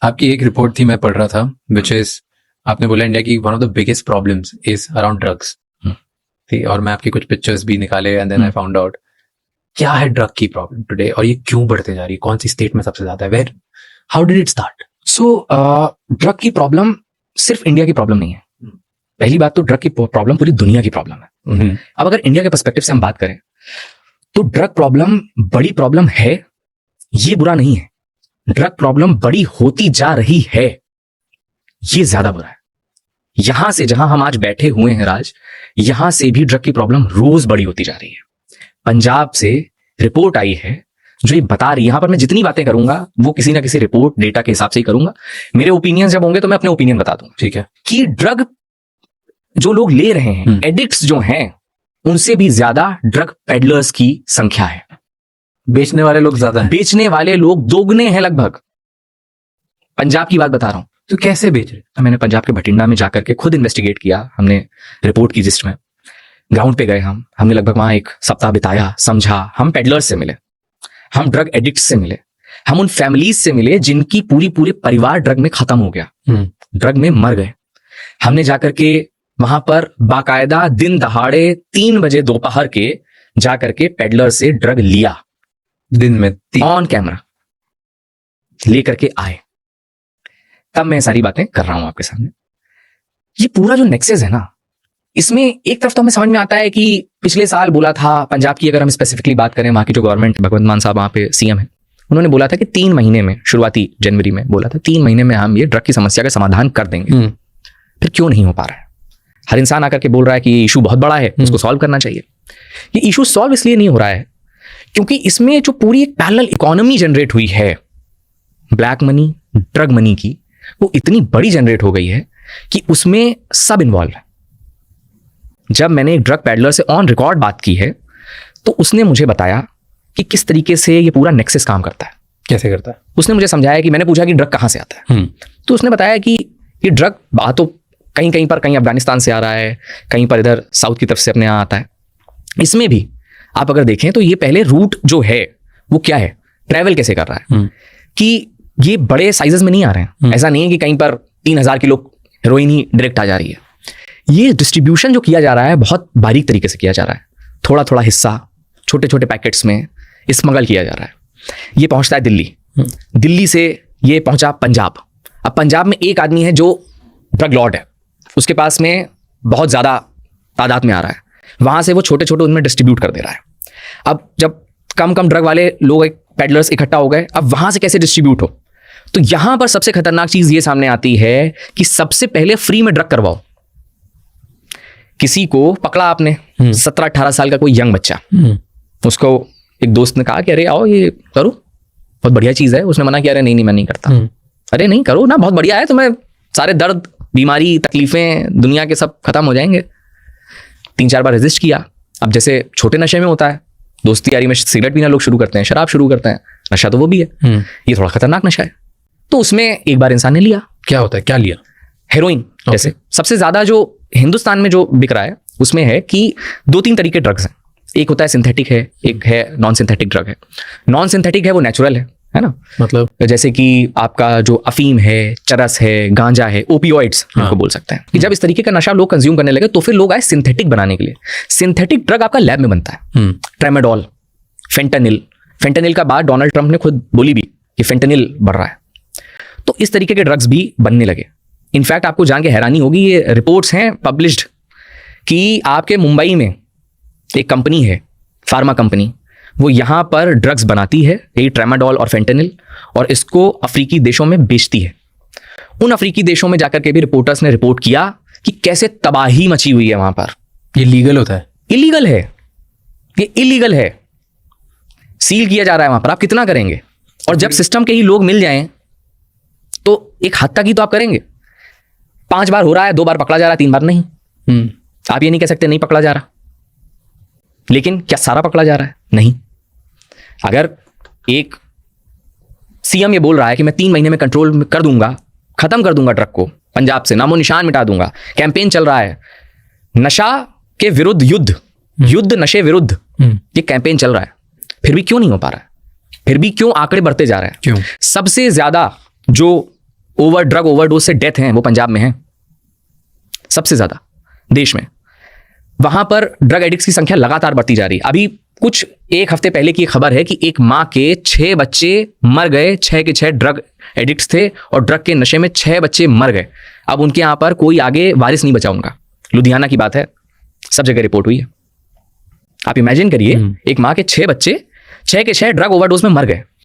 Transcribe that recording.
आपकी एक रिपोर्ट थी, मैं पढ़ रहा था, विच इज आपने बोला इंडिया की one of the biggest problems is around drugs. ठीक, और मैं आपकी कुछ पिक्चर्स भी निकाले and then I found out क्या है ड्रग की प्रॉब्लम टुडे, और ये क्यों बढ़ते जा रही है, कौन सी स्टेट में सबसे ज्यादा है, where, how did it start? So drug की प्रॉब्लम सिर्फ इंडिया की प्रॉब्लम नहीं है। पहली बात तो ड्रग की प्रॉब्लम पूरी दुनिया की प्रॉब्लम है। अब अगर इंडिया के पर्सपेक्टिव से हम बात करें तो ड्रग प्रॉब्लम बड़ी प्रॉब्लम है, ये बुरा नहीं है। ड्रग प्रॉब्लम बड़ी होती जा रही है, ये ज्यादा बुरा है। यहां से जहां हम आज बैठे हुए हैं राज, यहां से भी ड्रग की प्रॉब्लम रोज बड़ी होती जा रही है। पंजाब से रिपोर्ट आई है जो ये बता रही है, यहां पर मैं जितनी बातें करूंगा वो किसी ना किसी रिपोर्ट डेटा के हिसाब से ही करूंगा। मेरे ओपिनियन जब होंगे तो मैं अपने ओपिनियन बता दूंगा, ठीक है, कि ड्रग जो लोग ले रहे हैं, एडिक्ट्स जो हैं, उनसे भी ज्यादा ड्रग पेडलर्स की संख्या है। बेचने वाले लोग ज्यादा हैं, बेचने वाले लोग दोगुने हैं लगभग। पंजाब की बात बता रहा हूं। तो कैसे बेच रहे? मैंने पंजाब के भटिंडा में जाकर के खुद इन्वेस्टिगेट किया, हमने रिपोर्ट की जिस्ट में ग्राउंड पे गए, हमने लगभग वहां एक सप्ताह बिताया, समझा। हम पेडलर्स से मिले, हम ड्रग एडिक्ट्स से मिले, हम उन फैमिलीज से मिले जिनकी पूरे परिवार ड्रग में खत्म हो गया, ड्रग में मर गए। हमने जाकर के वहां पर बाकायदा दिन दहाड़े 3 बजे दोपहर के जाकर के पेडलर से ड्रग लिया, दिन में ऑन कैमरा लेकर के आए। तब मैं सारी बातें कर रहा हूं आपके सामने। ये पूरा जो नेक्सस है ना, इसमें एक तरफ तो हमें समझ में आता है कि पिछले साल बोला था पंजाब की, अगर हम स्पेसिफिकली बात करें, वहां की जो गवर्नमेंट, भगवंत मान साहब वहां पे सीएम है, उन्होंने बोला था कि 3 महीने में, शुरुआती जनवरी में बोला था 3 महीने में हम ये ड्रग की समस्या का समाधान कर देंगे। फिर क्यों नहीं हो पा रहा है? हर इंसान आकर के बोल रहा है कि ये इशू बहुत बड़ा है, इसको सॉल्व करना चाहिए। ये इशू सॉल्व इसलिए नहीं हो रहा है क्योंकि इसमें जो पूरी एक पैरेलल इकोनॉमी जनरेट हुई है ब्लैक मनी, ड्रग मनी की, वो इतनी बड़ी जनरेट हो गई है कि उसमें सब इन्वॉल्व है। जब मैंने एक ड्रग पैडलर से ऑन रिकॉर्ड बात की है तो उसने मुझे बताया कि किस तरीके से ये पूरा नेक्सस काम करता है। कैसे करता है? उसने मुझे समझाया कि मैंने पूछा कि ड्रग कहां से आता है, तो उसने बताया कि ये ड्रग बात तो कहीं पर, कहीं अफगानिस्तान से आ रहा है, कहीं पर इधर साउथ की तरफ से अपने यहाँ आता है। इसमें भी आप अगर देखें तो ये पहले रूट जो है वो क्या है, ट्रैवल कैसे कर रहा है, कि ये बड़े साइजेस में नहीं आ रहे हैं। ऐसा नहीं है कि कहीं पर 3000 किलो हेरोइन ही डायरेक्ट आ जा रही है। ये डिस्ट्रीब्यूशन जो किया जा रहा है बहुत बारीक तरीके से किया जा रहा है, थोड़ा थोड़ा हिस्सा छोटे छोटे पैकेट्स में स्मगल किया जा रहा है। ये पहुंचता है दिल्ली, दिल्ली से ये पहुंचा पंजाब। अब पंजाब में एक आदमी है जो ड्रग लॉर्ड है, उसके पास में बहुत ज्यादा तादाद में आ रहा है, वहां से वो छोटे छोटे उनमें डिस्ट्रीब्यूट कर दे रहा है। अब जब कम ड्रग वाले लोग, पेडलर्स इकट्ठा हो गए, अब वहां से कैसे डिस्ट्रीब्यूट हो, तो यहां पर सबसे खतरनाक चीज ये सामने आती है कि सबसे पहले फ्री में ड्रग करवाओ। किसी को पकड़ा आपने, 17-18 साल का कोई यंग बच्चा, उसको एक दोस्त ने कहा कि अरे आओ ये करो, बहुत बढ़िया चीज है। उसने मना किया, अरे नहीं मैं नहीं करता। अरे नहीं करो ना, बहुत बढ़िया है, तुम्हें सारे दर्द, बीमारी, तकलीफें दुनिया के सब खत्म हो जाएंगे। 3-4 बार रेजिस्ट किया। अब जैसे छोटे नशे में होता है, दोस्ती यारी में सिगरेट पीना लोग शुरू करते हैं, शराब शुरू करते हैं, नशा तो वो भी है, ये थोड़ा खतरनाक नशा है। तो उसमें एक बार इंसान ने लिया। क्या होता है, क्या लिया? हेरोइन। जैसे सबसे ज्यादा जो हिंदुस्तान में जो बिक रहा है उसमें है कि 2-3 तरीके ड्रग्स हैं। एक होता है सिंथेटिक है, एक है नॉन सिंथेटिक ड्रग है। नॉन सिंथेटिक है वो नेचुरल है ना, मतलब जैसे कि आपका जो अफीम है, चरस है, गांजा है, ओपियोइड्स इनको बोल सकते हैं। कि जब इस तरीके का नशा लोग कंज्यूम करने लगे तो फिर लोग आए सिंथेटिक बनाने के लिए। सिंथेटिक ड्रग आपका लैब में बनता है, ट्रेमाडोल, फेंटानिल का बात डोनाल्ड ट्रंप ने खुद बोली भी कि फेंटानिल बढ़ रहा है। तो इस तरीके के ड्रग्स भी बनने लगे। इनफैक्ट आपको जान के हैरानी होगी, ये रिपोर्ट्स हैं पब्लिश्ड कि आपके मुंबई में एक कंपनी है, फार्मा कंपनी, वो यहां पर ड्रग्स बनाती है, यही ट्रेमाडोल और फेंटानिल, और इसको अफ्रीकी देशों में बेचती है। उन अफ्रीकी देशों में जाकर के भी रिपोर्टर्स ने रिपोर्ट किया कि कैसे तबाही मची हुई है वहां पर। ये लीगल होता है? इलीगल है, ये इलीगल है, सील किया जा रहा है वहां पर। आप कितना करेंगे? और जब सिस्टम के ही लोग मिल जाएं तो एक हद तक ही तो आप करेंगे। 5 बार हो रहा है, 2 बार पकड़ा जा रहा है, 3 बार नहीं। आप ये नहीं कह सकते नहीं पकड़ा जा रहा, लेकिन क्या सारा पकड़ा जा रहा है? नहीं। अगर एक सीएम ये बोल रहा है कि मैं 3 महीने में कंट्रोल कर दूंगा, खत्म कर दूंगा ड्रग को, पंजाब से नामो निशान मिटा दूंगा, कैंपेन चल रहा है, नशा के विरुद्ध युद्ध नशे विरुद्ध, ये कैंपेन चल रहा है, फिर भी क्यों नहीं हो पा रहा है? फिर भी क्यों आंकड़े बढ़ते जा रहे हैं? क्यों? सबसे ज्यादा जो ड्रग ओवरडोज से डेथ हैं वो पंजाब में है सबसे ज्यादा देश में। वहां पर ड्रग एडिक्ट्स की संख्या लगातार बढ़ती जा रही है। अभी कुछ एक हफ्ते पहले की खबर है कि एक माँ के 6 बच्चे मर गए, 6 के 6 ड्रग एडिक्ट्स थे और ड्रग के नशे में 6 बच्चे मर गए। अब उनके यहाँ पर कोई आगे वारिस नहीं बचा उनका। लुधियाना की बात है, सब जगह रिपोर्ट हुई है। आप इमेजिन करिए एक माँ के 6 बच्चे 6 के 6 ड्रग ओवरडोज में मर गए।